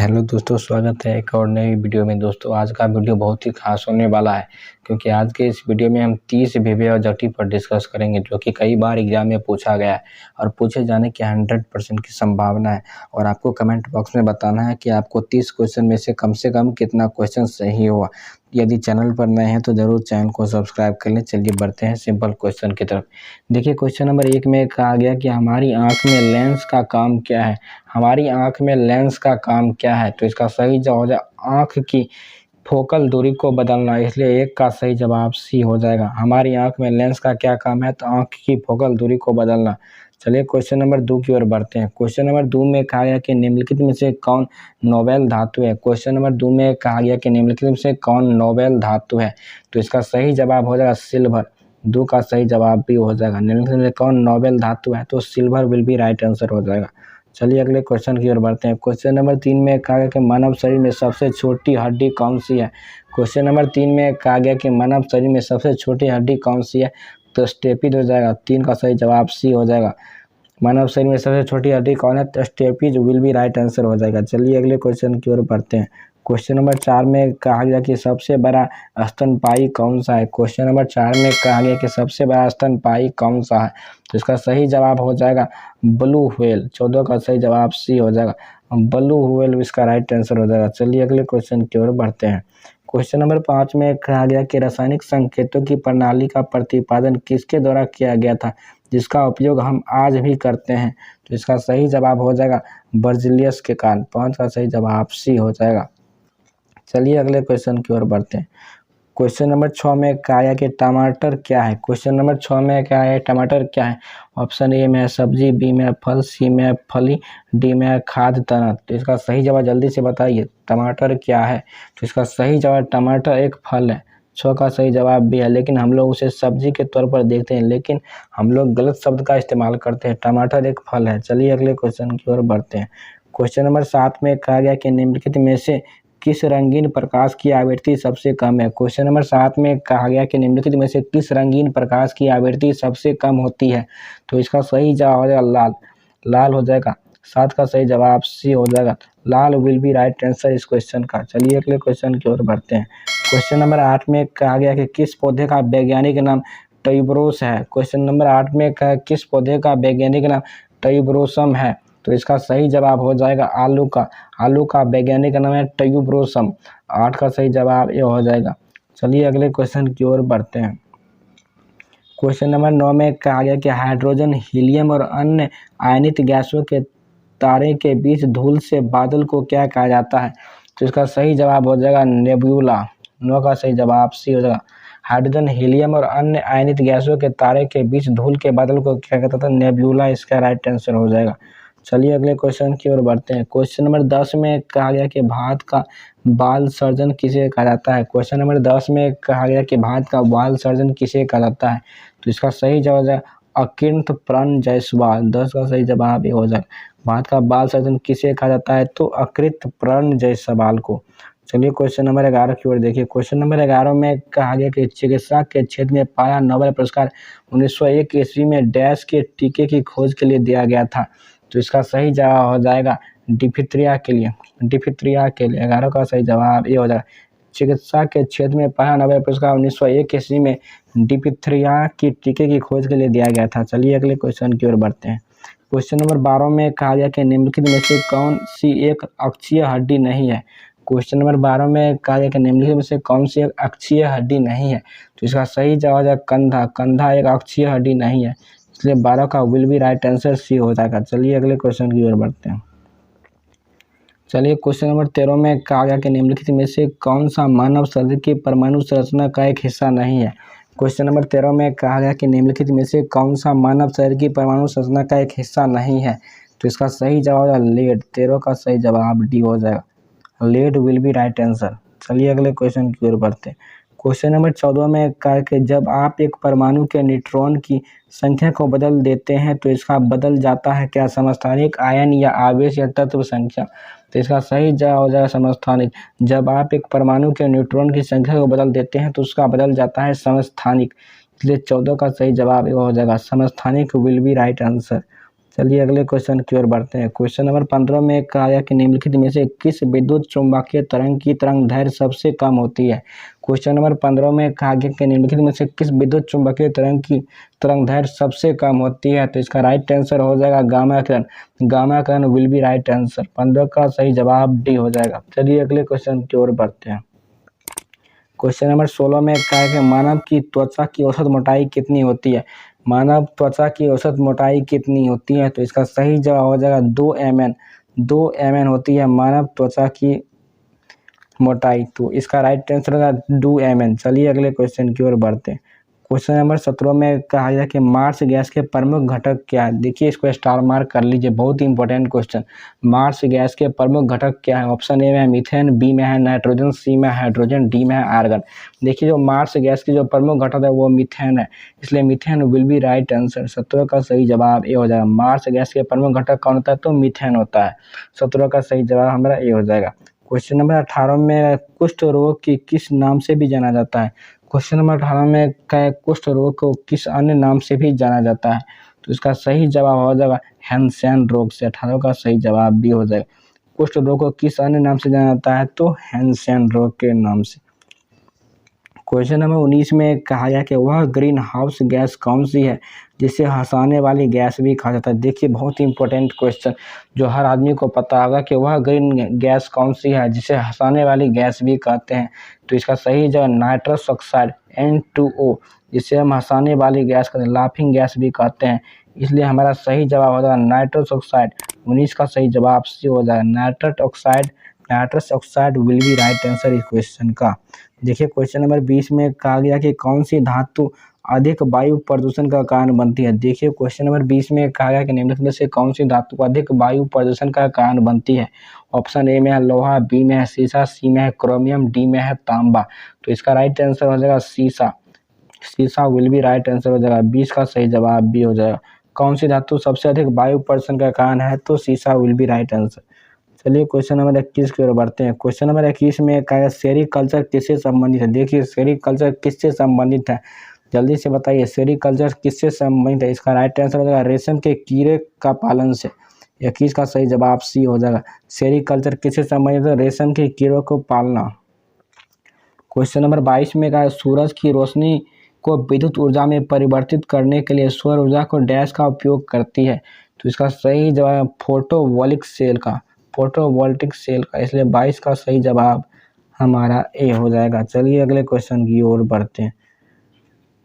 Hello दोस्तों, स्वागत है एक और नई वीडियो में। दोस्तों आज का वीडियो बहुत ही खास होने वाला है, क्योंकि आज के इस वीडियो में हम 30 विभेद ऑब्जेक्टिव पर डिस्कस करेंगे, जो कि कई बार एग्जाम में पूछा गया है और पूछे जाने की 100% की संभावना है। और आपको कमेंट बॉक्स में बताना है कि आपको 30 क्वेश्चन में से कम कितना क्वेश्चन सही हुआ। यदि चैनल पर नए हैं तो ज़रूर चैनल को सब्सक्राइब कर लें। चलिए बढ़ते हैं सिंपल क्वेश्चन की तरफ। देखिए क्वेश्चन नंबर 1 में कहा गया कि हमारी आँख में लेंस का काम क्या है। हमारी आँख में लेंस का काम क्या है, तो इसका सही जवाब हो जाएगा आँख की फोकल दूरी को बदलना, इसलिए 1 का सही जवाब सी हो जाएगा। हमारी आँख में लेंस का क्या काम है, तो आँख की फोकल दूरी को बदलना। चलिए क्वेश्चन नंबर 2 की ओर बढ़ते हैं। क्वेश्चन नंबर 2 में कहा गया कि निम्नलिखित में से कौन नोबेल धातु है। क्वेश्चन नंबर 2 में कहा गया कि निम्नलिखित में से कौन नोबेल धातु है, तो इसका सही जवाब हो जाएगा सिल्वर। 2 का सही जवाब भी हो जाएगा। निम्नलिखित में से कौन नोबेल धातु है, तो silver will be right answer हो जाएगा। चलिए अगले क्वेश्चन की ओर बढ़ते हैं। क्वेश्चन नंबर 3 में कहा गया कि मानव शरीर में सबसे छोटी हड्डी कौन सी है। क्वेश्चन नंबर 3 में कहा गया कि मानव शरीर में सबसे छोटी हड्डी कौन सी है, तो स्टेपीज हो जाएगा। 3 का सही जवाब सी हो जाएगा। मानव शरीर में सबसे छोटी हड्डी कौन है, तो stapes will be right answer हो जाएगा। चलिए अगले क्वेश्चन की ओर बढ़ते हैं। क्वेश्चन नंबर 4 में कहा गया कि सबसे बड़ा स्तनपायी कौन सा है। क्वेश्चन नंबर 4 में कहा गया कि सबसे बड़ा स्तनपायी कौन सा है, तो इसका सही जवाब हो जाएगा ब्लू व्हेल। 14 का सही जवाब सी हो जाएगा। ब्लू व्हेल इसका राइट आंसर हो जाएगा। चलिए अगले क्वेश्चन की ओर बढ़ते हैं। क्वेश्चन नंबर 5 में कहा गया कि रासायनिक संकेतों की प्रणाली का प्रतिपादन किसके द्वारा किया गया था, जिसका उपयोग हम आज भी करते हैं, तो इसका सही जवाब हो जाएगा बर्जिलियस के कारण। 5 का सही जवाब सी हो जाएगा। चलिए अगले क्वेश्चन की ओर बढ़ते हैं। क्वेश्चन नंबर 6 में कहा गया कि टमाटर क्या है। क्वेश्चन नंबर 6 में क्या है, टमाटर क्या है। ऑप्शन ए में है सब्जी, बी में है फल, सी में है फली, डी में है खाद्य तरह। तो इसका सही जवाब जल्दी से बताइए, टमाटर क्या है। तो इसका सही जवाब टमाटर एक फल है। 6 का सही जवाब भी है, लेकिन हम लोग उसे सब्जी के तौर पर देखते हैं, लेकिन हम लोग गलत शब्द का इस्तेमाल करते हैं। टमाटर एक फल है। चलिए अगले क्वेश्चन की ओर बढ़ते हैं। क्वेश्चन नंबर 7 में कहा गया कि निम्नलिखित में से किस रंगीन प्रकाश की आवृत्ति सबसे कम है। क्वेश्चन नंबर 7 में कहा गया कि निम्नलिखित में से किस रंगीन प्रकाश की आवृत्ति सबसे कम होती है, तो इसका सही जवाब हो जाएगा लाल। लाल हो जाएगा। 7 का सही जवाब सी हो जाएगा। लाल विल बी राइट आंसर इस क्वेश्चन का। चलिए अगले क्वेश्चन की ओर बढ़ते हैं। क्वेश्चन नंबर 8 में कहा गया कि किस पौधे का वैज्ञानिक नाम ट्यूबरोस है। क्वेश्चन नंबर 8 में कहा किस पौधे का वैज्ञानिक नाम ट्यूबरोसम है, तो इसका सही जवाब हो जाएगा आलू का। आलू का वैज्ञानिक नाम है ट्यूबरोसम। 8 का सही जवाब ये हो जाएगा। चलिए अगले क्वेश्चन की ओर बढ़ते हैं। क्वेश्चन नंबर 9 में कहा गया कि हाइड्रोजन, हीलियम और अन्य आयनित गैसों के तारे के बीच धूल से बादल को क्या कहा जाता है, तो इसका सही जवाब हो जाएगा नेबुला। 9 का सही जवाब सी हो जाएगा। हाइड्रोजन, हीलियम और अन्य आयनित गैसों के तारे के बीच धूल के बादल को क्या कहता था, नेबुला इसका राइट आंसर हो जाएगा। चलिए अगले क्वेश्चन की ओर बढ़ते हैं। क्वेश्चन नंबर 10 में कहा गया कि भात का बाल सर्जन किसे कहा जाता है। क्वेश्चन नंबर 10 में कहा गया कि भात का बाल सर्जन किसे कहा जाता है, तो इसका सही जवाब है अकिंत प्रण जायसवाल। 10 का सही जवाब ये हो जाएगा। भात का बाल सर्जन किसे कहा जाता है, तो अकृत प्रण जायसवाल को। चलिए क्वेश्चन नंबर 11 की ओर देखिए। क्वेश्चन नंबर 11 में कहा गया कि चिकित्सा के क्षेत्र में पाया नोबेल पुरस्कार 1901 ईस्वी में डैश के टीके की खोज के लिए दिया गया था, तो इसका सही जवाब हो जाएगा डिफिथरिया के लिए। डिफिथरिया के लिए 11 का सही जवाब ये हो जाएगा। चिकित्सा के क्षेत्र में पहला नोबेल पुरस्कार 1901 ईस्वी में डिफिथरिया की टीके की खोज के लिए दिया गया था। चलिए अगले क्वेश्चन की ओर बढ़ते हैं। क्वेश्चन नंबर 12 में कहा गया कि निम्नलिखित में से कौन सी एक अक्षीय हड्डी नहीं है। क्वेश्चन नंबर 12 में कहा गया कि निम्नलिखित में से कौन सी एक अक्षीय हड्डी नहीं है, तो इसका सही जवाब है कंधा। कंधा एक अक्षीय हड्डी नहीं है, इसलिए 12 का will be right answer C हो जाएगा। चलिए अगले क्वेश्चन की ओर बढ़ते हैं। चलिए क्वेश्चन नंबर 13 में कहा गया कि निम्नलिखित में से कौन सा मानव शरीर की परमाणु संरचना का एक हिस्सा नहीं है। क्वेश्चन नंबर 13 में कहा गया कि निम्नलिखित में से कौन सा मानव शरीर की परमाणु संरचना का एक हिस्सा नहीं है, तो इसका सही जवाब है लेड। 13 का सही जवाब डी हो जाएगा। Lead will be right answer. चलिए अगले क्वेश्चन की ओर बढ़ते हैं। क्वेश्चन नंबर 14 में कहा कि जब आप एक परमाणु के न्यूट्रॉन की संख्या को बदल देते हैं तो इसका बदल जाता है क्या, समस्थानिक, आयन या आवेश या तत्व संख्या, तो इसका सही जवाब हो जाएगा समस्थानिक। जब आप एक परमाणु के न्यूट्रॉन की संख्या को बदल देते हैं तो उसका बदल जाता है समस्थानिक, इसलिए 14 का सही जवाब हो जाएगा समस्थानिक विल बी राइट आंसर। चलिए अगले क्वेश्चन की ओर बढ़ते हैं। क्वेश्चन नंबर 15 में कहा गया कि निम्नलिखित में से किस विद्युत चुम्बकीय तरंग की तरंग दैर्घ्य सबसे कम होती है। क्वेश्चन नंबर 15 में कहा गया कि निम्नलिखित में से किस विद्युत चुम्बकीय तरंग की तरंग दैर्घ्य सबसे कम होती है। तो इसका राइट आंसर हो जाएगा gamma Kiran. Gamma Kiran will be right answer. 15 का सही जवाब डी हो जाएगा। चलिए अगले क्वेश्चन की ओर बढ़ते हैं। क्वेश्चन नंबर 16 में कहा है कि मानव की त्वचा की औसत मोटाई कितनी होती है। मानव त्वचा की औसत मोटाई कितनी होती है। तो इसका सही जवाब हो जाएगा 2 mm। 2 mm होती है मानव त्वचा की मोटाई। तो इसका राइट आंसर होगा 2 mm। चलिए अगले क्वेश्चन की ओर बढ़ते हैं। क्वेश्चन नंबर 17 में कहा गया कि मार्स गैस के प्रमुख घटक क्या है। देखिए इसको स्टार मार्क कर लीजिए, बहुत ही इंपॉर्टेंट क्वेश्चन। मार्स गैस के प्रमुख घटक क्या है। ऑप्शन ए में है मीथेन, बी में है नाइट्रोजन, सी में हाइड्रोजन, डी में है आर्गन। देखिए जो मार्स गैस की जो प्रमुख घटक है वो मीथेन है, इसलिए methane will be right answer. 17 का सही जवाब ए हो जाएगा। मार्स गैस के प्रमुख घटक कौन होता है, तो मीथेन होता है। 17 का सही जवाब हमारा ए हो जाएगा। क्वेश्चन नंबर 18 में कुष्ठ रोग की किस नाम से भी जाना जाता है। क्वेश्चन नंबर 18 में कुष्ठ रोग को किस अन्य नाम से भी जाना जाता है। तो इसका सही जवाब हो जाएगा हैंसेन रोग से। 18 का सही जवाब भी हो जाएगा। कुष्ठ रोग को किस अन्य नाम से जाना जाता है, तो हैंसेन रोग के नाम से। क्वेश्चन नंबर 19 में कहा गया कि वह ग्रीन हाउस गैस कौन सी है जिसे हंसाने वाली गैस भी कहा जाता है। देखिए बहुत ही इंपॉर्टेंट क्वेश्चन जो हर आदमी को पता होगा कि वह ग्रीन गैस कौन सी है जिसे हंसाने वाली गैस भी कहते हैं। तो इसका सही जवाब नाइट्रस ऑक्साइड N2O, जिसे हम हंसाने वाली गैस कहते हैं, लाफिंग गैस भी कहते हैं। इसलिए हमारा सही जवाब हो जाएगा नाइट्रस ऑक्साइड। 19 का सही जवाब सी हो जाएगा nitrous oxide. Nitrous oxide will be right answer इस क्वेश्चन का। देखिए क्वेश्चन नंबर 20 में कहा गया कि कौन सी धातु अधिक वायु प्रदूषण का कारण बनती है। देखिए क्वेश्चन नंबर 20 में कहा गया कि निम्नलिखित में से कौन सी धातु अधिक वायु प्रदूषण का कारण बनती है। ऑप्शन ए में है लोहा, बी में है सीसा, सी में है क्रोमियम, डी में है तांबा। तो इसका राइट आंसर हो जाएगा सीसा। सीसा विल बी राइट आंसर हो जाएगा। 20 का सही जवाब भी हो जाएगा। कौन सी धातु सबसे अधिक वायु प्रदूषण का कारण है, तो सीसा विल बी राइट आंसर। चलिए क्वेश्चन नंबर 21 की ओर बढ़ते हैं। क्वेश्चन नंबर 21 में कहा सेरीकल्चर किससे संबंधित है। देखिए सेरीकल्चर किससे संबंधित है, जल्दी से बताइए सेरीकल्चर किससे संबंधित है। इसका राइट आंसर हो जाएगा रेशम के कीड़े का पालन से। 21 का सही जवाब सी हो जाएगा। सेरीकल्चर किससे संबंधित है, रेशम के कीड़ों को पालना। क्वेश्चन नंबर 22 में कहा सूरज की रोशनी को विद्युत ऊर्जा में परिवर्तित करने के लिए सौर ऊर्जा को डैश का उपयोग करती है। तो इसका सही जवाब फोटोवोल्टिक सेल का। फोटोवोल्टिक सेल का, इसलिए 22 का सही जवाब हमारा ए हो जाएगा। चलिए अगले क्वेश्चन की ओर बढ़ते हैं।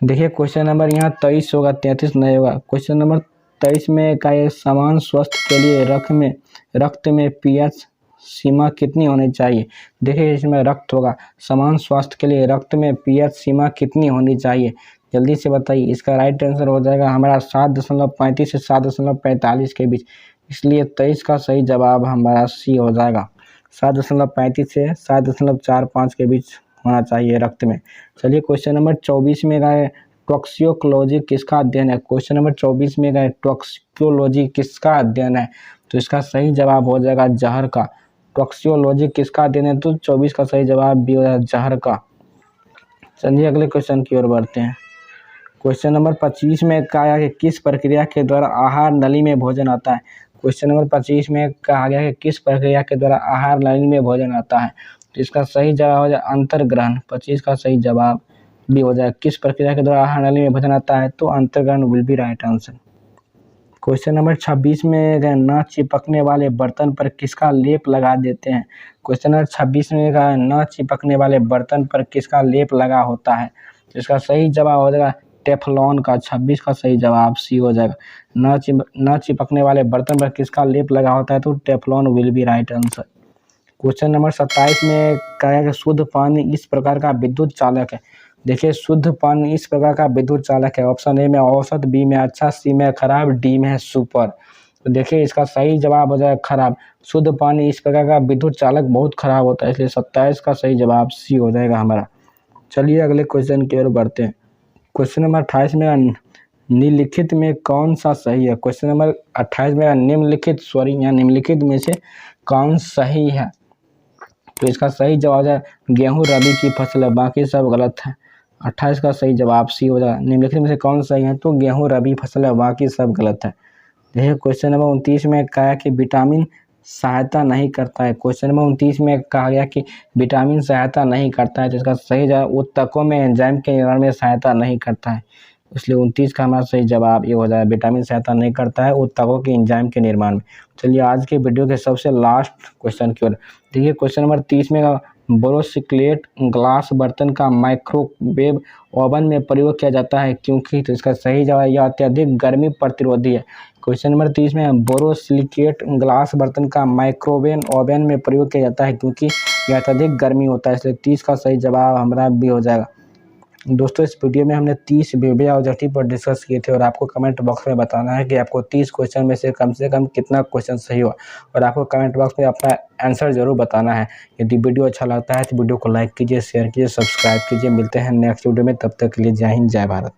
देखिए क्वेश्चन नंबर यहाँ 23 होगा, 33 नहीं होगा। क्वेश्चन नंबर 23 में का समान स्वास्थ्य के लिए रक्त में पीएच सीमा कितनी होनी चाहिए। देखिए इसमें रक्त होगा, समान स्वास्थ्य के लिए रक्त में पीएच सीमा कितनी होनी चाहिए, जल्दी से बताइए। इसका राइट आंसर हो जाएगा हमारा 7.35 से 7.45 के बीच। इसलिए 23 का सही जवाब हमारा सी हो जाएगा। 7.35 से 7.45 के बीच होना चाहिए रक्त में। चलिए क्वेश्चन नंबर 24 में गए टॉक्सिकोलॉजी किसका अध्ययन है। क्वेश्चन नंबर 24 में गए टॉक्सिकोलॉजी किसका अध्ययन है। तो इसका सही जवाब हो जाएगा जहर का। टॉक्सिकोलॉजी किसका अध्ययन है, तो 24 का सही जवाब भी हो जाएगा जहर का। चलिए अगले क्वेश्चन की ओर बढ़ते हैं। क्वेश्चन नंबर 25 में कहा गया कि किस प्रक्रिया के द्वारा आहार नली में भोजन आता है। क्वेश्चन नंबर 25 में कहा गया कि किस प्रक्रिया के द्वारा आहार नली में भोजन आता है। तो इसका सही जवाब हो जाए अंतर्ग्रहण। 25 का सही जवाब भी हो जाए। किस प्रक्रिया के द्वारा आहार नली में भोजन आता है, तो अंतर्ग्रहण will be right answer. Question number 26 में न चिपकने वाले बर्तन पर किसका लेप लगा देते हैं। क्वेश्चन नंबर 26 में न चिपकने वाले बर्तन पर किसका लेप लगा होता है। तो इसका सही जवाब हो जाएगा टेफ्लॉन का। 26 का सही जवाब सी हो जाएगा। न चिपकने वाले बर्तन पर किसका लेप लगा होता है, तो Teflon will be right answer. Question number 27 में कहा है कि शुद्ध पानी इस प्रकार का विद्युत चालक है। देखिए शुद्ध पानी इस प्रकार का विद्युत चालक है। ऑप्शन ए में औसत, बी में अच्छा, सी में खराब, डी में है सुपर। तो देखिए इसका सही जवाब हो जाएगा खराब। शुद्ध पानी इस प्रकार का विद्युत चालक बहुत खराब होता है, इसलिए 27 का सही जवाब सी हो जाएगा हमारा। चलिए अगले क्वेश्चन की ओर बढ़ते हैं। क्वेश्चन नंबर 28 में निम्नलिखित में कौन सा सही है। क्वेश्चन नंबर 28 में निम्नलिखित में से कौन सही है। तो इसका सही जवाब है गेहूं रबी की फसल है, बाकी सब गलत है। 28 का सही जवाब सी हो जाएगा। निम्नलिखित में से कौन सही है, तो गेहूं रबी फसल है, बाकी सब गलत है। देखिए क्वेश्चन नंबर 29 में कहा है कि विटामिन सहायता नहीं करता है। क्वेश्चन नंबर 29 में कहा गया कि विटामिन सहायता नहीं करता है, तो इसका सही जवाब ऊतकों में एंजाइम के निर्माण में सहायता नहीं करता है। इसलिए 29 का हमारा सही जवाब ये हो जाएगा, विटामिन सहायता नहीं करता है ऊतकों के एंजाइम के निर्माण में। चलिए आज के वीडियो के सबसे लास्ट क्वेश्चन की ओर देखिए। क्वेश्चन नंबर 30 में बोरोसिक्लेट ग्लास बर्तन का माइक्रोवेव ओवन में प्रयोग किया जाता है क्योंकि, तो इसका सही जवाब यह अत्यधिक गर्मी प्रतिरोधी है। क्वेश्चन नंबर 30 में बोरोसिलिकेट ग्लास बर्तन का माइक्रोवेव ओवन में प्रयोग किया जाता है क्योंकि यह अत्यधिक गर्मी होता है, इसलिए 30 का सही जवाब हमारा भी हो जाएगा। दोस्तों इस वीडियो में हमने 30 विभेय ऑब्जेक्टिव पर डिस्कस किए थे और आपको कमेंट बॉक्स में बताना है कि आपको 30 क्वेश्चन में से कम कितना क्वेश्चन सही हुआ, और आपको कमेंट बॉक्स में अपना आंसर जरूर बताना है। यदि वीडियो अच्छा लगता है तो वीडियो को लाइक कीजिए, शेयर कीजिए, सब्सक्राइब कीजिए। मिलते हैं नेक्स्ट वीडियो में, तब तक के लिए जय हिंद जय भारत।